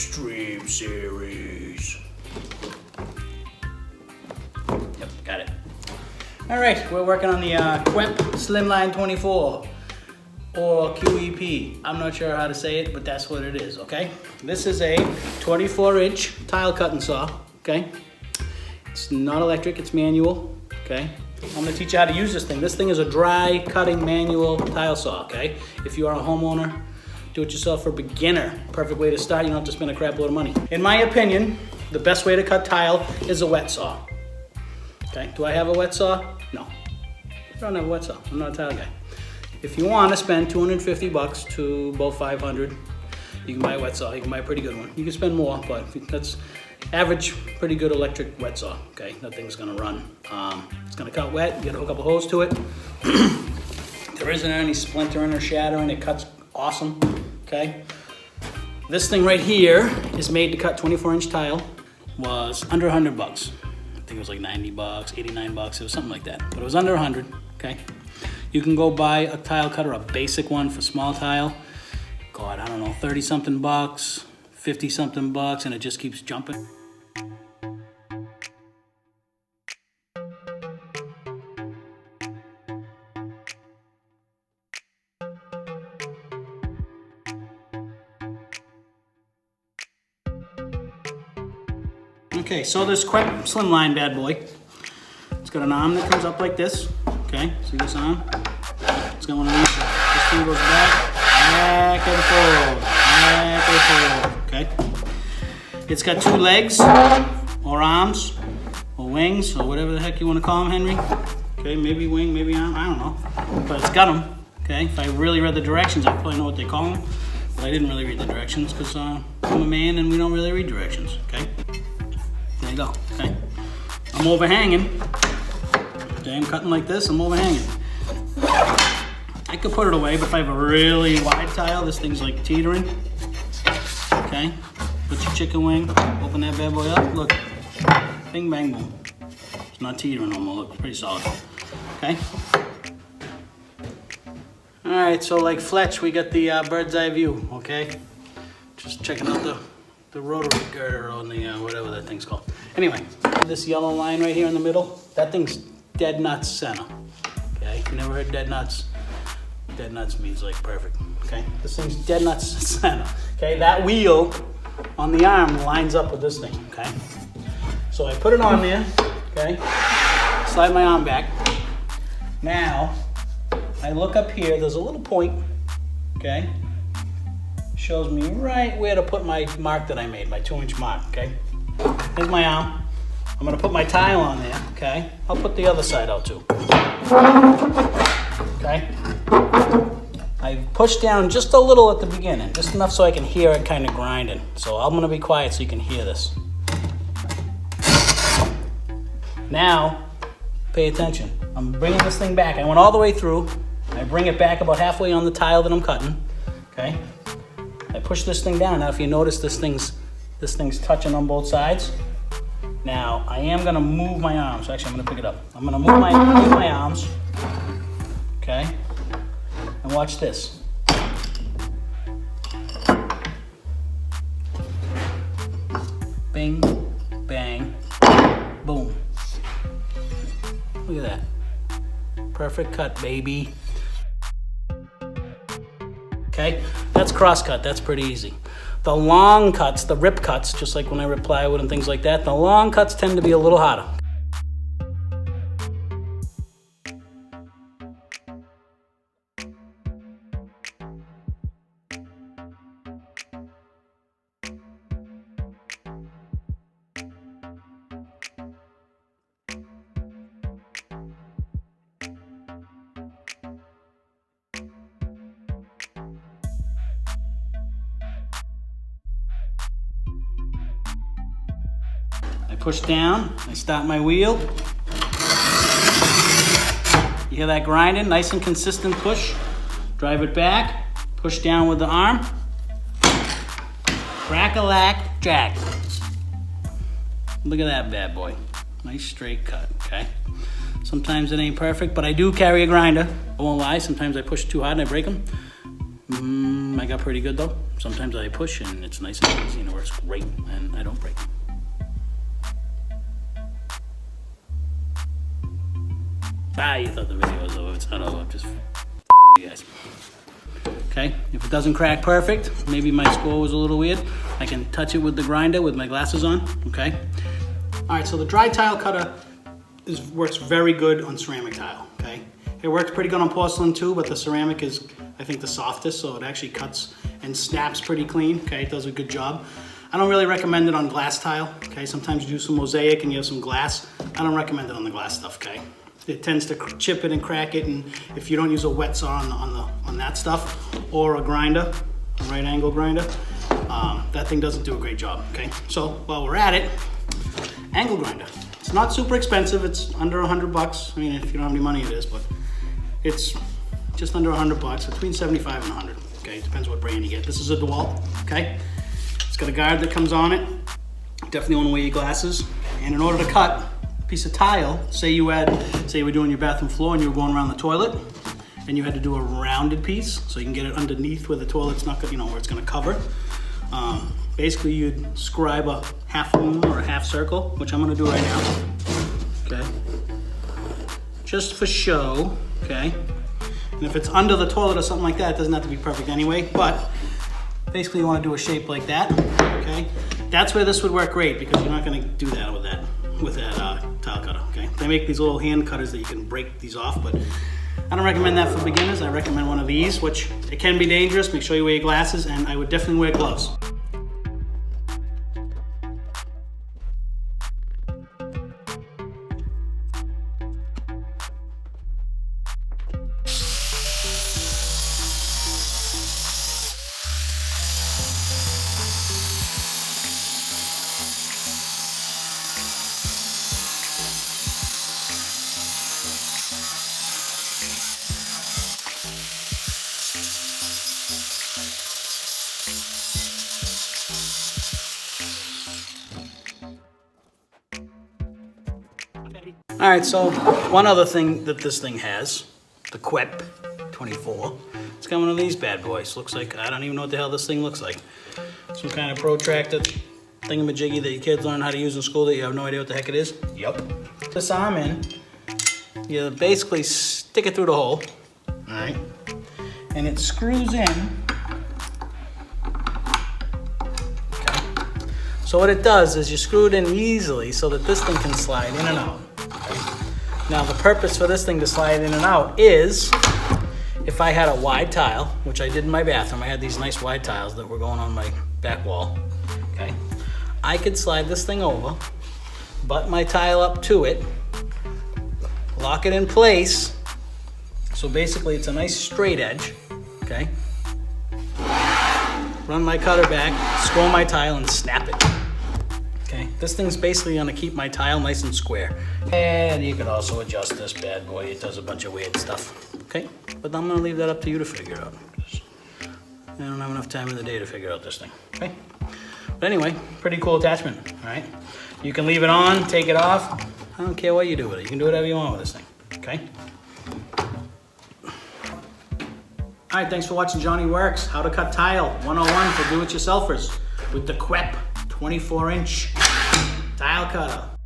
Extreme Series. Yep, got it. All right, we're working on the Quep Slimline 24 or QEP. I'm not sure how to say it, but that's what it is, okay? This is a 24-inch tile cutting saw, okay? It's not electric, it's manual, okay? I'm gonna teach you how to use this thing. This thing is a dry cutting manual tile saw, okay? If you are a homeowner, do-it-yourself or beginner, perfect way to start. You don't have to spend a crap load of money. In my opinion, the best way to cut tile is a wet saw. Okay, do I have a wet saw? No, I don't have a wet saw. I'm not a tile guy. If you want to spend $250 to about $500, you can buy a wet saw. You can buy a pretty good one. You can spend more, but that's average, pretty good electric wet saw. Okay, that thing's gonna run. It's gonna cut wet. You gotta hook up a hose to it. There isn't any splintering or shattering. It cuts awesome. Okay. This thing right here is made to cut 24-inch tile. Was under $100. I think it was like $90, 89 bucks. It was something like that, but it was under 100. Okay. You can go buy a tile cutter, a basic one for small tile. God, I don't know, 30 something bucks, 50 something bucks, and it just keeps jumping. Okay, so this Quep Slimline bad boy, it's got an arm that comes up like this. Okay, see this arm? It's got one of these. This thing goes back and forth, okay? It's got two legs, or arms, or wings, or whatever the heck you want to call them, Henry. Okay, maybe wing, maybe arm, I don't know. But it's got them, okay? If I really read the directions, I'd probably know what they call them. But I didn't really read the directions because I'm a man and we don't really read directions, okay? There you go, okay? I'm overhanging. Okay, I'm cutting like this, I'm overhanging. I could put it away, but if I have a really wide tile, this thing's like teetering. Okay, put your chicken wing, open that bad boy up, look. Bing, bang, boom. It's not teetering no more, look, pretty solid. Okay. All right, so like Fletch, we got the bird's eye view, okay? Just checking out the rotary girder on the, whatever that thing's called. Anyway, this yellow line right here in the middle, that thing's dead nuts center. Okay, if you never heard dead nuts, dead nuts means like perfect. Okay, this thing's dead nuts center. Okay, that wheel on the arm lines up with this thing. Okay, so I put it on there. Okay, slide my arm back. Now I look up here. There's a little point. Okay, shows me right where to put my mark that I made, my 2-inch mark. Okay, here's my arm. I'm gonna put my tile on there, okay? I'll put the other side out too. Okay? I pushed down just a little at the beginning, just enough so I can hear it kind of grinding. So I'm gonna be quiet so you can hear this. Now, pay attention. I'm bringing this thing back. I went all the way through. I bring it back about halfway on the tile that I'm cutting, okay? I push this thing down. Now, if you notice, this thing's touching on both sides. Now, I am gonna move my arms. Actually, I'm gonna pick it up. I'm gonna move my arms, okay? And watch this. Bing, bang, boom. Look at that. Perfect cut, baby. Okay, that's cross cut, that's pretty easy. The long cuts, the rip cuts, just like when I rip plywood and things like that, the long cuts tend to be a little harder. I push down, I start my wheel. You hear that grinding? Nice and consistent push. Drive it back, push down with the arm. Crack-a-lack, jack. Look at that bad boy. Nice straight cut, okay? Sometimes it ain't perfect, but I do carry a grinder. I won't lie, sometimes I push too hard and I break them. I got pretty good though. Sometimes I push and it's nice and easy and it works great and I don't break. You thought the video was over. It's not over. I'm just with you guys. Okay, if it doesn't crack perfect, maybe my score was a little weird, I can touch it with the grinder with my glasses on, okay? All right, so the dry tile cutter works very good on ceramic tile, okay? It works pretty good on porcelain too, but the ceramic is, I think, the softest, so it actually cuts and snaps pretty clean, okay? It does a good job. I don't really recommend it on glass tile, okay? Sometimes you do some mosaic and you have some glass. I don't recommend it on the glass stuff, okay? It tends to chip it and crack it, and if you don't use a wet saw on that stuff, or a grinder, a right angle grinder, that thing doesn't do a great job, okay? So while we're at it, angle grinder. It's not super expensive, it's under $100. I mean, if you don't have any money it is, but it's just under $100, between 75 and 100, okay? It depends what brand you get. This is a Dewalt, okay? It's got a guard that comes on it. Definitely want to wear your glasses. And in order to cut a piece of tile, say you were doing your bathroom floor and you were going around the toilet, and you had to do a rounded piece, so you can get it underneath where the toilet's not gonna, where it's gonna cover. Basically, you'd scribe a half moon or a half circle, which I'm gonna do right now, okay? Just for show, okay? And if it's under the toilet or something like that, it doesn't have to be perfect anyway, but basically you wanna do a shape like that, okay? That's where this would work great, because you're not gonna do that with that tile cutter, okay? They make these little hand cutters that you can break these off, but I don't recommend that for beginners. I recommend one of these, which it can be dangerous. Make sure you wear your glasses, and I would definitely wear gloves. All right, so one other thing that this thing has, the Quep 24, it's got one of these bad boys. Looks like, I don't even know what the hell this thing looks like. Some kind of protractor thingamajiggy that your kids learn how to use in school that you have no idea what the heck it is. Yup. This arm in, you basically stick it through the hole, all right? And it screws in. Okay. So what it does is you screw it in easily so that this thing can slide in and out. Now the purpose for this thing to slide in and out is, if I had a wide tile, which I did in my bathroom, I had these nice wide tiles that were going on my back wall, okay? I could slide this thing over, butt my tile up to it, lock it in place, so basically it's a nice straight edge, okay? Run my cutter back, scroll my tile and snap it. Okay, this thing's basically gonna keep my tile nice and square. And you could also adjust this bad boy. It does a bunch of weird stuff, okay? But I'm gonna leave that up to you to figure out. I don't have enough time in the day to figure out this thing, okay? But anyway, pretty cool attachment, all right? You can leave it on, take it off. I don't care what you do with it. You can do whatever you want with this thing, okay? All right, thanks for watching Johnny Works, How to Cut Tile 101 for do-it-yourselfers with the Quep 24-inch tile cutter.